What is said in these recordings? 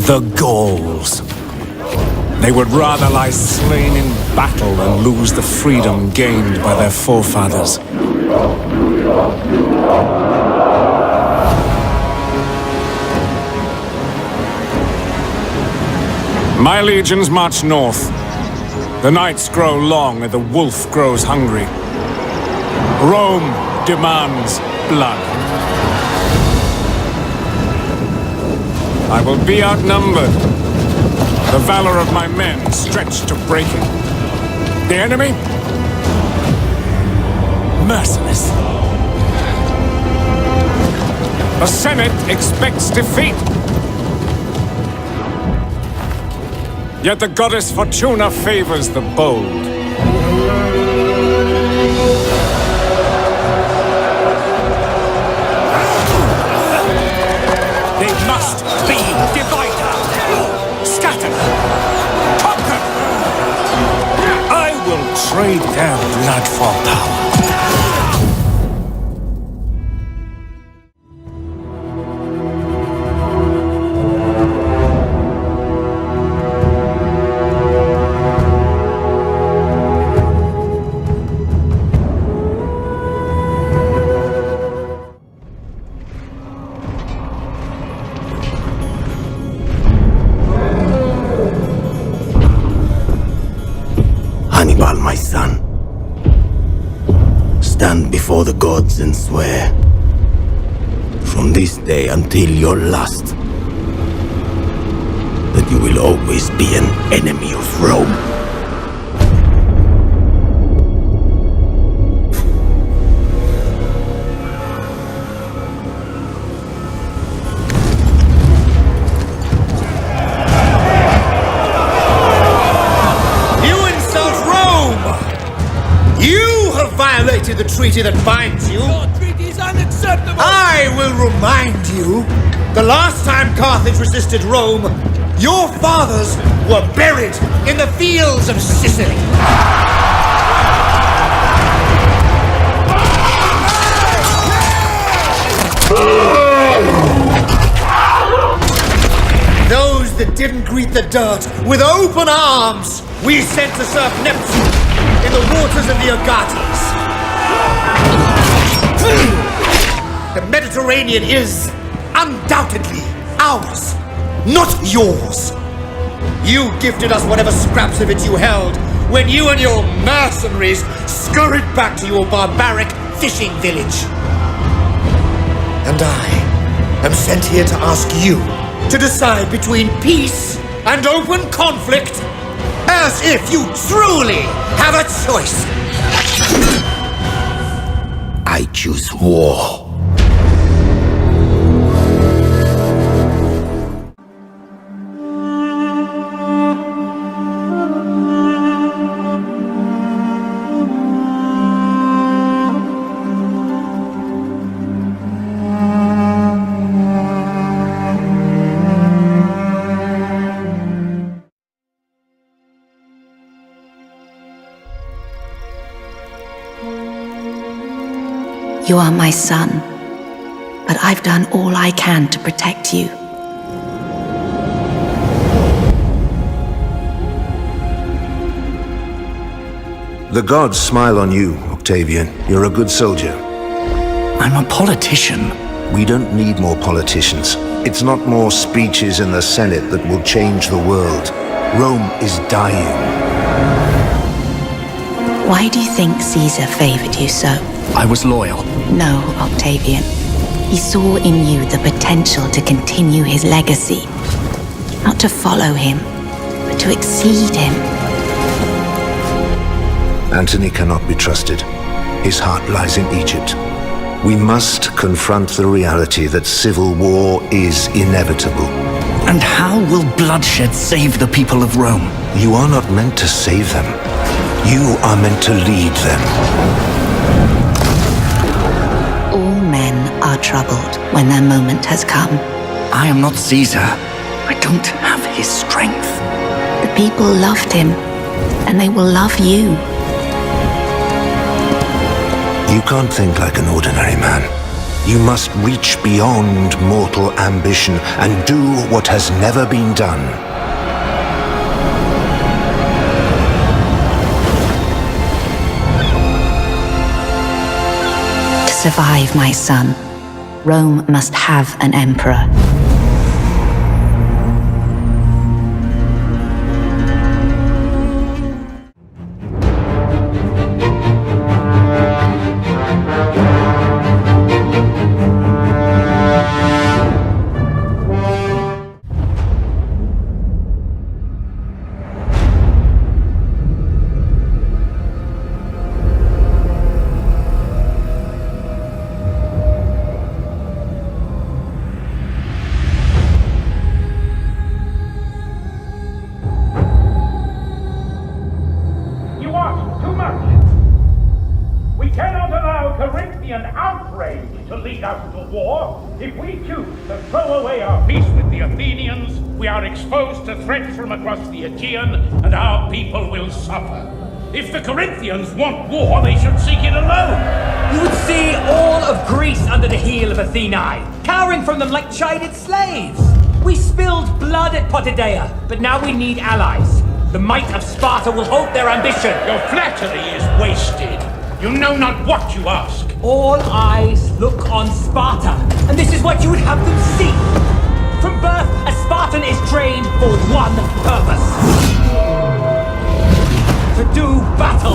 The Gauls. They would rather lie slain in battle than lose the freedom gained by their forefathers. My legions march north. The nights grow long and the wolf grows hungry. Rome demands blood. I will be outnumbered. The valor of my men stretched to breaking. The enemy? Merciless. The Senate expects defeat. Yet the goddess Fortuna favors the bold. They must be divided, scattered, conquered. I will trade their blood for power. My son, stand before the gods and swear, from this day until your last, that you will always be an enemy of Rome. The treaty that binds you. Your treaty is unacceptable! I will remind you, the last time Carthage resisted Rome, your fathers were buried in the fields of Sicily. Those that didn't greet the dirt with open arms, we sent to serve Neptune in the waters of the Agates. The Mediterranean is undoubtedly ours, not yours. You gifted us whatever scraps of it you held when you and your mercenaries scurried back to your barbaric fishing village. And I am sent here to ask you to decide between peace and open conflict, as if you truly have a choice. I choose war. You are my son, but I've done all I can to protect you. The gods smile on you, Octavian. You're a good soldier. I'm a politician. We don't need more politicians. It's not more speeches in the Senate that will change the world. Rome is dying. Why do you think Caesar favored you so? I was loyal. No, Octavian. He saw in you the potential to continue his legacy. Not to follow him, but to exceed him. Antony cannot be trusted. His heart lies in Egypt. We must confront the reality that civil war is inevitable. And how will bloodshed save the people of Rome? You are not meant to save them. You are meant to lead them. All men are troubled when their moment has come. I am not Caesar. I don't have his strength. The people loved him, and they will love you. You can't think like an ordinary man. You must reach beyond mortal ambition and do what has never been done. To survive, my son, Rome must have an emperor. If we choose to throw away our peace with the Athenians, we are exposed to threats from across the Aegean, and our people will suffer. If the Corinthians want war, they should seek it alone. You would see all of Greece under the heel of Athenae, cowering from them like chided slaves. We spilled blood at Potidea, but now we need allies. The might of Sparta will halt their ambition. Your flattery is wasted. You know not what you ask. All eyes look on Sparta, and this is what you would have them see. From birth, a Spartan is trained for one purpose. To do battle.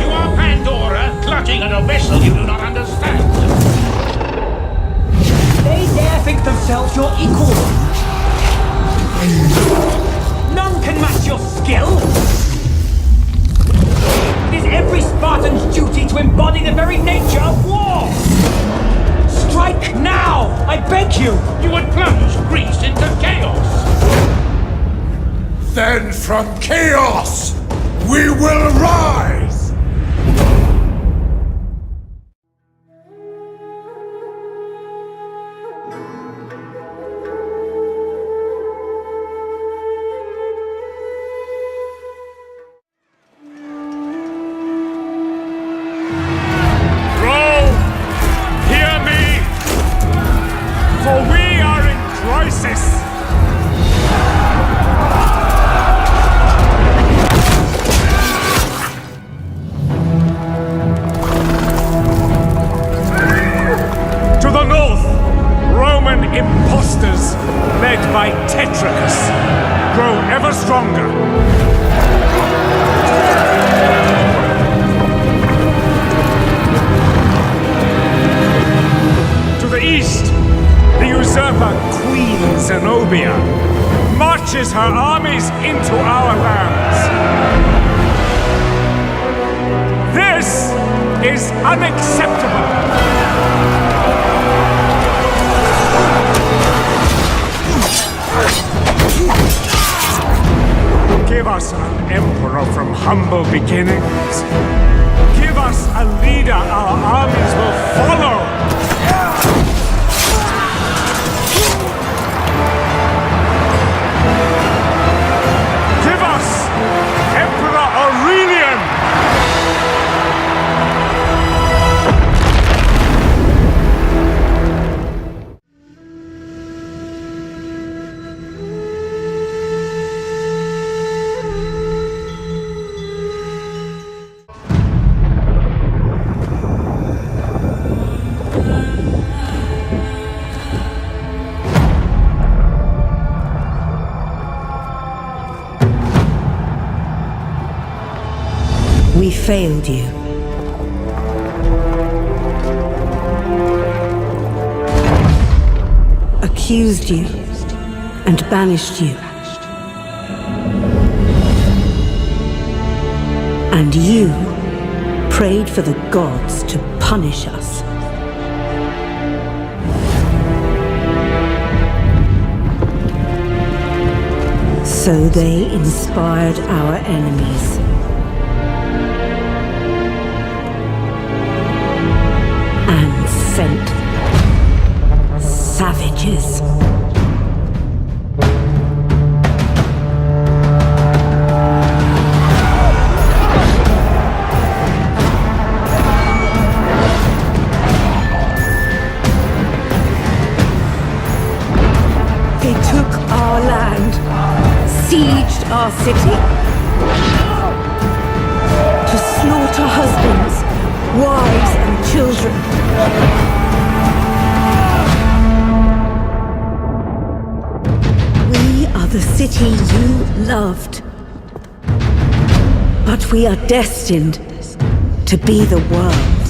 You are Pandora, clutching at a vessel you do not understand. They dare think themselves your equal. None can match your skill. It is every Spartan's duty to embody the very nature of war! Strike now! I beg you! You would plunge Greece into chaos! Then from chaos, we will rise! Impostors, led by Tetricus, grow ever stronger. To the east, the usurper Queen Zenobia marches her armies into our lands. This is unacceptable. Give us an emperor from humble beginnings. Give us a leader our armies will follow. Give us Emperor Aurelian. We failed you. Accused you and banished you. And you prayed for the gods to punish us. So they inspired our enemies. And sent savages. our land, sieged our city, to slaughter husbands, wives, and children. We are the city you loved, but we are destined to be the world.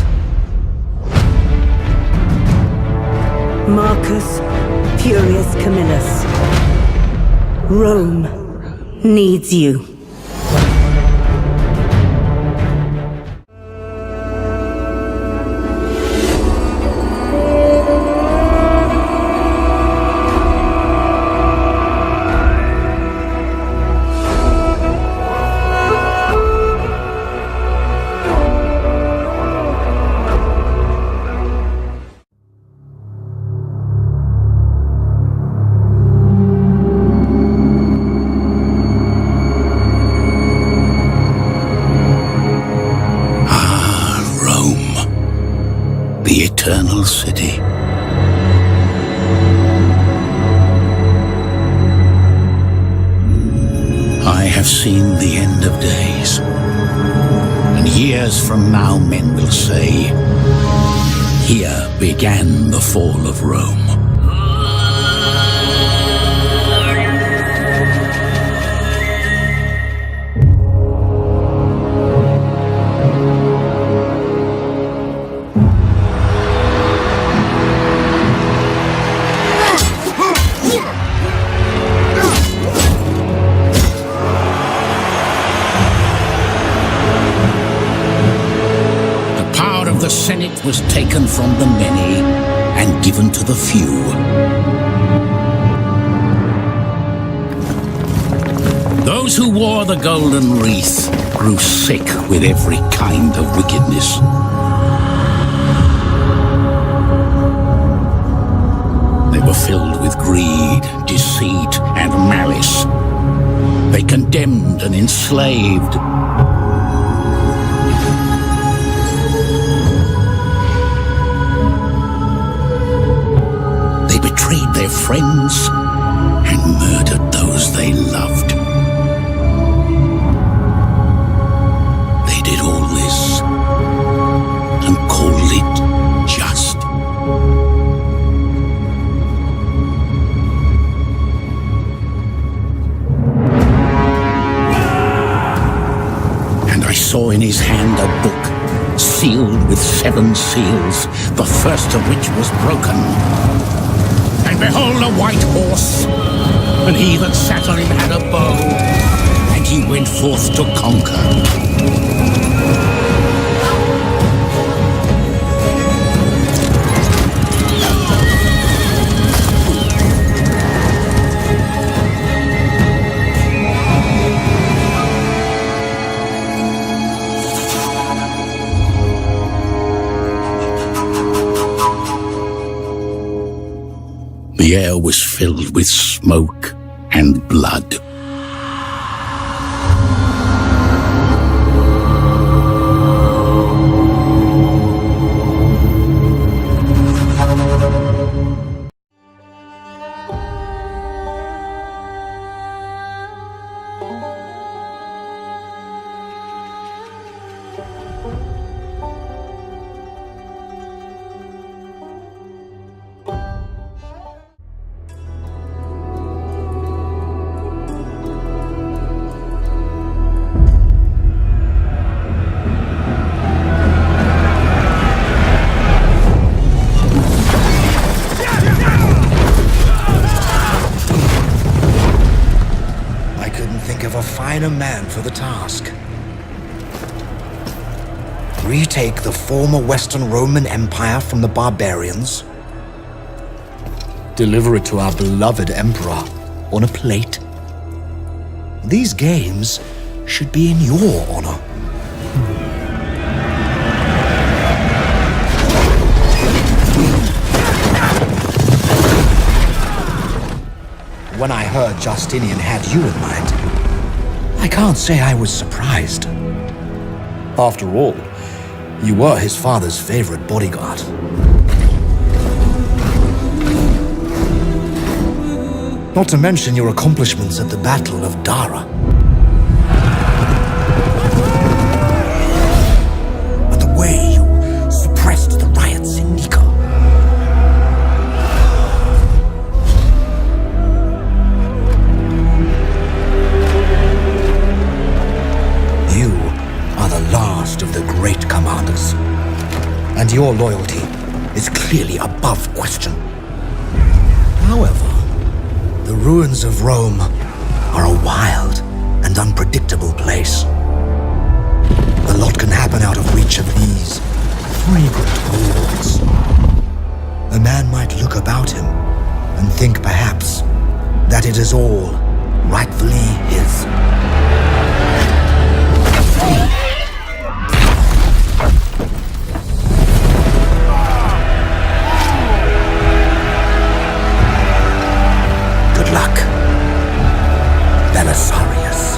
Marcus Furious Camillus, Rome needs you. The eternal city. I have seen the end of days, and years from now men will say, here began the fall of Rome. The Senate was taken from the many and given to the few. Those who wore the golden wreath grew sick with every kind of wickedness. They were filled with greed, deceit, and malice. They condemned and enslaved. Betrayed their friends and murdered those they loved. They did all this and called it just. And I saw in his hand a book sealed with 7 seals, the first of which was broken. And behold, a white horse, and he that sat on him had a bow, and he went forth to conquer. The air was filled with smoke and blood. A man for the task. Retake the former Western Roman Empire from the barbarians. Deliver it to our beloved emperor on a plate. These games should be in your honor. When I heard Justinian had you in mind, I can't say I was surprised. After all, you were his father's favorite bodyguard. Not to mention your accomplishments at the Battle of Dara. But the way you suppressed the riots in Nika. You are the last of the great commanders. And your loyalty is clearly above question. However, the ruins of Rome are a wild and unpredictable place. A lot can happen out of reach of these fragrant walls. A man might look about him and think perhaps that it is all rightfully his. Good luck, Belisarius.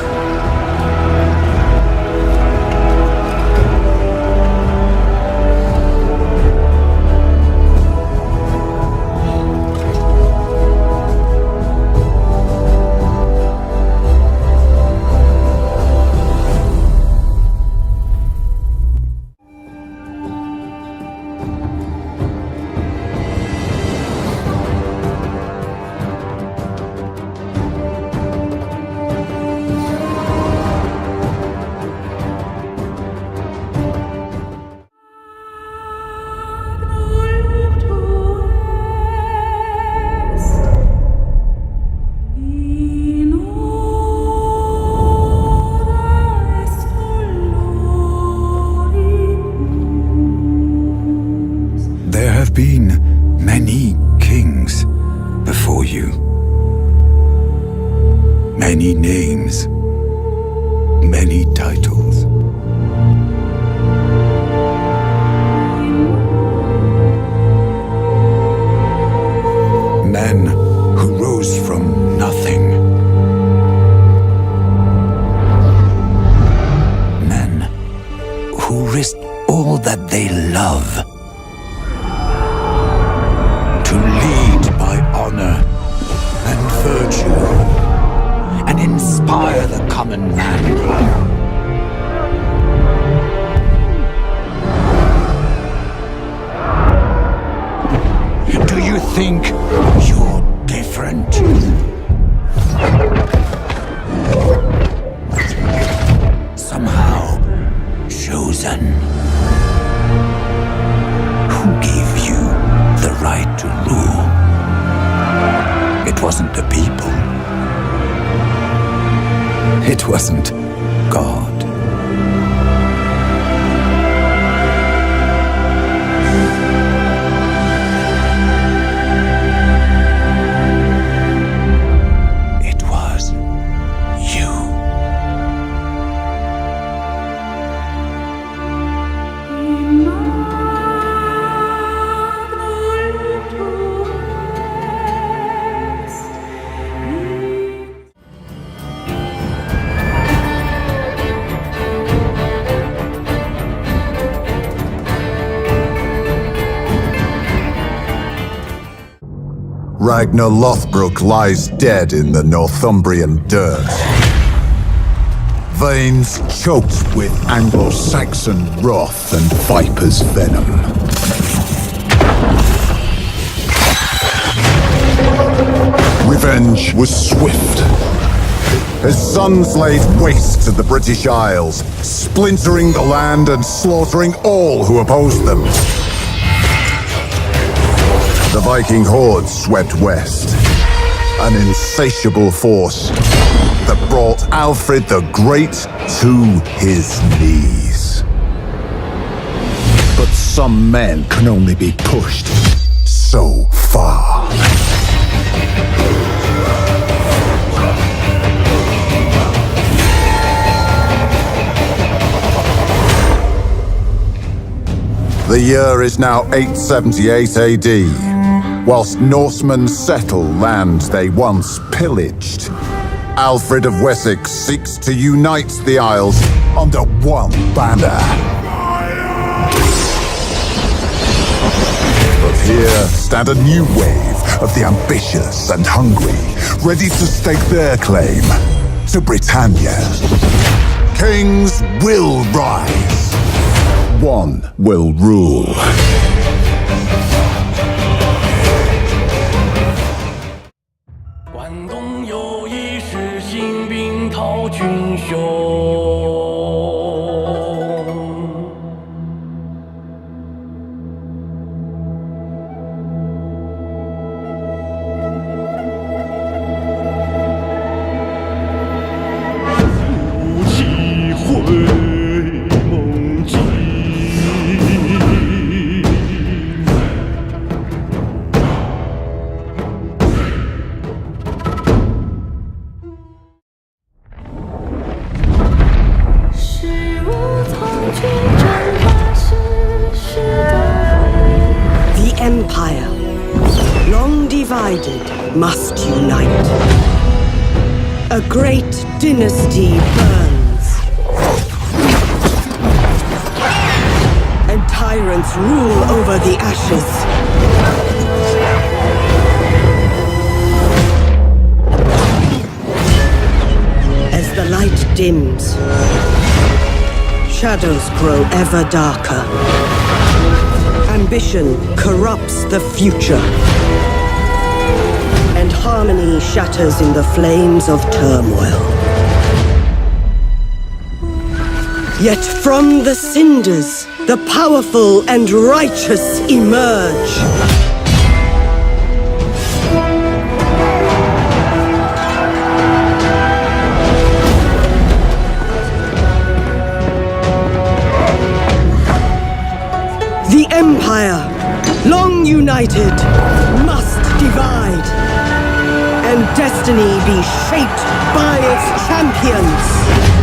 There have been many kings before you. Many names, many titles. Men who rose from nothing. Men who risked all that they love to lead by honor and virtue and inspire the common man. Do you think you're different? Somehow chosen. Who gave you the right to rule? It wasn't the people. It wasn't God. It was you. Ragnar Lothbrok lies dead in the Northumbrian dirt. Veins choked with Anglo-Saxon wrath and viper's venom. Revenge was swift. His sons laid waste to the British Isles, splintering the land and slaughtering all who opposed them. The Viking horde swept west, an insatiable force that brought Alfred the Great to his knees. But some men can only be pushed so far. The year is now 878 AD. Whilst Norsemen settle land they once pillaged, Alfred of Wessex seeks to unite the Isles under one banner. But here stand a new wave of the ambitious and hungry, ready to stake their claim to Britannia. Kings will rise. One will rule. 关东有一是新兵讨群雄。 The Empire, long divided, must unite. A great dynasty burns, and tyrants rule over the ashes. As the light dims, shadows grow ever darker. Ambition corrupts the future, and harmony shatters in the flames of turmoil. Yet from the cinders, the powerful and righteous emerge. The Empire, long united, must divide, and destiny be shaped by its champions.